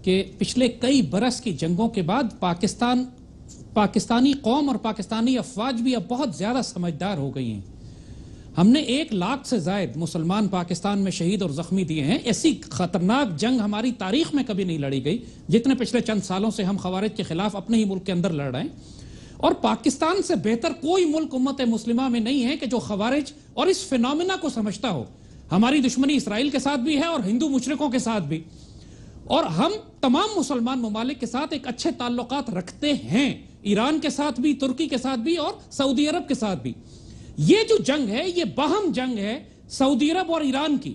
کہ پچھلے کئی برس کی جنگوں کے بعد پاکستانی قوم اور پاکستانی افواج بھی اب بہت زیادہ سمجھدار ہو گئی ہیں۔ ہم نے 1 لاکھ سے زائد مسلمان پاکستان میں شہید اور زخمی دیے ہیں۔ ایسی خطرناک جنگ ہماری تاریخ میں کبھی نہیں لڑی گئی جتنے پچھلے چند سالوں سے ہم خوارج کے خلاف اپنے ہی ملک کے اندر لڑ رہے ہیں، اور پاکستان سے بہتر کوئی ملک امت مسلمہ میں نہیں ہے کہ جو خوارج اور اس فینومینا کو سمجھتا ہو۔ ہماری دشمنی اسرائیل کے ساتھ بھی ہے اور ہندو مشرکوں کے ساتھ بھی، اور ہم تمام مسلمان ممالک کے ساتھ ایک اچھے تعلقات رکھتے ہیں، ایران کے ساتھ بھی، ترکی کے ساتھ بھی اور سعودی عرب کے ساتھ بھی۔ یہ جو جنگ ہے یہ باہم جنگ ہے سعودی عرب اور ایران کی،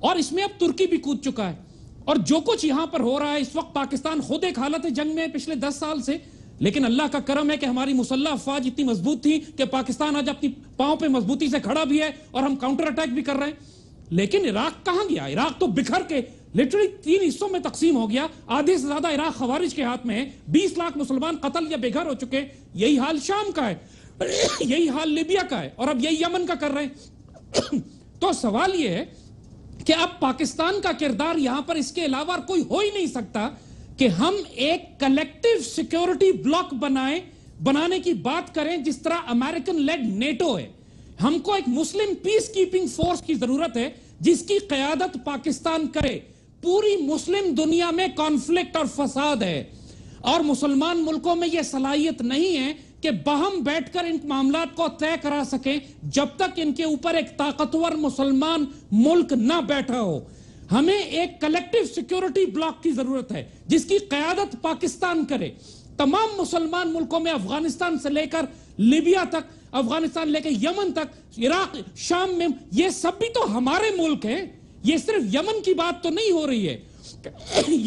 اور اس میں اب ترکی بھی کود چکا ہے، اور جو کچھ یہاں پر ہو رہا ہے اس وقت پاکستان خود ایک حالت جنگ میں پچھلے 10 سال سے، لیکن اللہ کا کرم ہے کہ ہماری مسلح افواج اتنی مضبوط تھی کہ پاکستان آج اپنی پاؤں پہ مضبوطی سے کھڑا بھی ہے اور ہم کاؤنٹر اٹیک بھی کر رہے ہیں۔ لیکن عراق کہاں گیا؟ عراق تو بکھر کے لٹرلی 3 حصوں میں تقسیم ہو گیا، آدھے سے زیادہ عراق خوارج کے ہاتھ میں ہے، 20 لاکھ مسلمان قتل یا بے گھر ہو چکے۔ یہی حال شام کا ہے، یہی حال لیبیا کا ہے، اور اب یہی یمن کا کر رہے ہیں۔ تو سوال یہ ہے کہ اب پاکستان کا کردار یہاں پر اس کے علاوہ کوئی ہو ہی نہیں سکتا کہ ہم ایک کلیکٹیو سیکیورٹی بلاک بنانے کی بات کریں جس طرح امریکن لیڈ نیٹو ہے۔ ہم کو ایک مسلم پیس کیپنگ فورس کی ضرورت ہے جس کی قیادت پاکستان کرے۔ پوری مسلم دنیا میں کانفلکٹ اور فساد ہے، اور مسلمان ملکوں میں یہ صلاحیت نہیں ہے کہ باہم بیٹھ کر ان معاملات کو طے کرا سکیں جب تک ان کے اوپر ایک طاقتور مسلمان ملک نہ بیٹھا ہو۔ ہمیں ایک کلیکٹیو سیکیورٹی بلاک کی ضرورت ہے جس کی قیادت پاکستان کرے۔ تمام مسلمان ملکوں میں، افغانستان سے لے کر لیبیا تک، افغانستان لے کے یمن تک، عراق، شام میں، یہ سب بھی تو ہمارے ملک ہیں۔ یہ صرف یمن کی بات تو نہیں ہو رہی ہے۔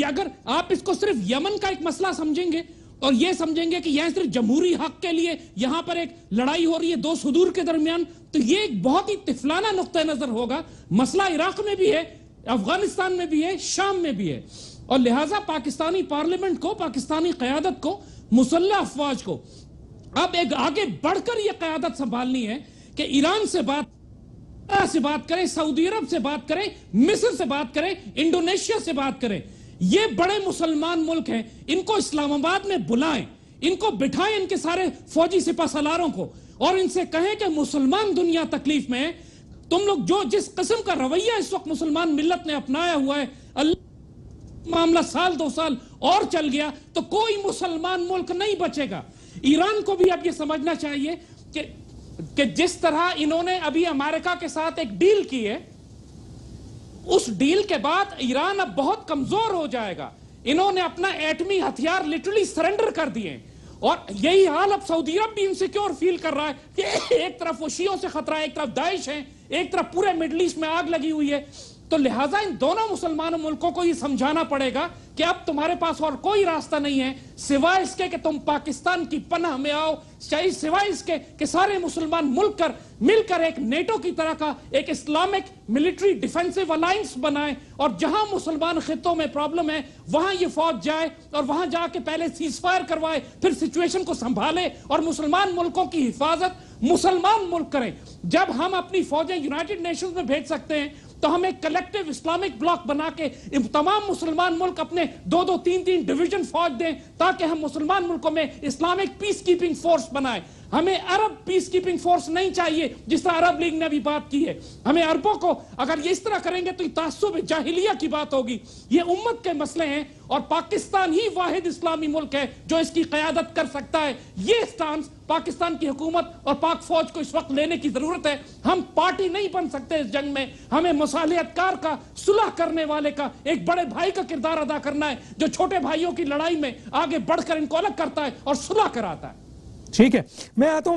اگر آپ اس کو صرف یمن کا ایک مسئلہ سمجھیں گے اور یہ سمجھیں گے کہ یہ صرف جمہوری حق کے لیے یہاں پر ایک لڑائی ہو رہی ہے 2 صدور کے درمیان، تو یہ ایک بہت ہی طفلانہ نقطہ نظر ہوگا۔ مسئلہ عراق میں بھی ہے، افغانستان میں بھی ہے، شام میں بھی ہے، اور لہٰذا پاکستانی پارلیمنٹ کو، پاکستانی قیادت کو، مسلح افواج کو اب ایک آگے بڑھ کر یہ قیادت سنبھالنی ہے کہ ایران سے بات کریں، سعودی عرب سے بات کریں، مصر سے بات کریں، انڈونیشیا سے بات کریں۔ یہ بڑے مسلمان ملک ہیں، ان کو اسلام آباد میں بلائیں، ان کو بٹھائیں، ان کے سارے فوجی سپہ سالاروں کو، اور ان سے کہیں کہ مسلمان دنیا تکلیف میں ہے۔ تم لوگ جو جس قسم کا رویہ اس وقت مسلمان ملت نے اپنایا ہوا ہے، معاملہ 1-2 سال اور چل گیا تو کوئی مسلمان ملک نہیں بچے گا۔ ایران کو بھی اب یہ سمجھنا چاہیے کہ جس طرح انہوں نے ابھی امریکہ کے ساتھ ایک ڈیل کی ہے، اس ڈیل کے بعد ایران اب بہت کمزور ہو جائے گا۔ انہوں نے اپنا ایٹمی ہتھیار لٹرلی سرنڈر کر دیے، اور یہی حال اب سعودی عرب بھی انسیکیور فیل کر رہا ہے کہ ایک طرف وہ شیعوں سے خطرہ ہے، ایک طرف داعش ہے، ایک طرف پورے مڈل ایسٹ میں آگ لگی ہوئی ہے۔ تو لہٰذا ان دونوں مسلمان ملکوں کو یہ سمجھانا پڑے گا کہ اب تمہارے پاس اور کوئی راستہ نہیں ہے سوائے اس کے کہ تم پاکستان کی پناہ میں آؤ، سوائے اس کے کہ سارے مسلمان ملک مل کر ایک نیٹو کی طرح کا ایک اسلامک ملٹری ڈیفنسو الائنس بنائیں، اور جہاں مسلمان خطوں میں پرابلم ہے وہاں یہ فوج جائے اور وہاں جا کے پہلے سیز فائر کروائے، پھر سچویشن کو سنبھالے، اور مسلمان ملکوں کی حفاظت مسلمان ملک کریں۔ جب ہم اپنی فوجیں یونائٹڈ نیشنز میں بھیج سکتے ہیں تو ہم ایک کلیکٹیو اسلامک بلاک بنا کے تمام مسلمان ملک اپنے 2-2, 3-3 ڈویژن فوج دیں تاکہ ہم مسلمان ملکوں میں اسلامک پیس کیپنگ فورس بنائیں۔ ہمیں عرب پیس کیپنگ فورس نہیں چاہیے جس طرح عرب لیگ نے بھی بات کی ہے۔ ہمیں عربوں کو اگر یہ اس طرح کریں گے تو یہ تعصب جاہلیہ کی بات ہوگی۔ یہ امت کے مسئلے ہیں، اور پاکستان ہی واحد اسلامی ملک ہے جو اس کی قیادت کر سکتا ہے۔ یہ سٹانس پاکستان کی حکومت اور پاک فوج کو اس وقت لینے کی ضرورت ہے۔ ہم پارٹی نہیں بن سکتے اس جنگ میں، ہمیں مصالحت کار کا، صلح کرنے والے کا، ایک بڑے بھائی کا کردار ادا کرنا ہے جو چھوٹے بھائیوں کی لڑائی میں آگے بڑھ کر ان کو الگ کرتا ہے اور صلح کراتا ہے۔ ٹھیک ہے، میں آتا ہوں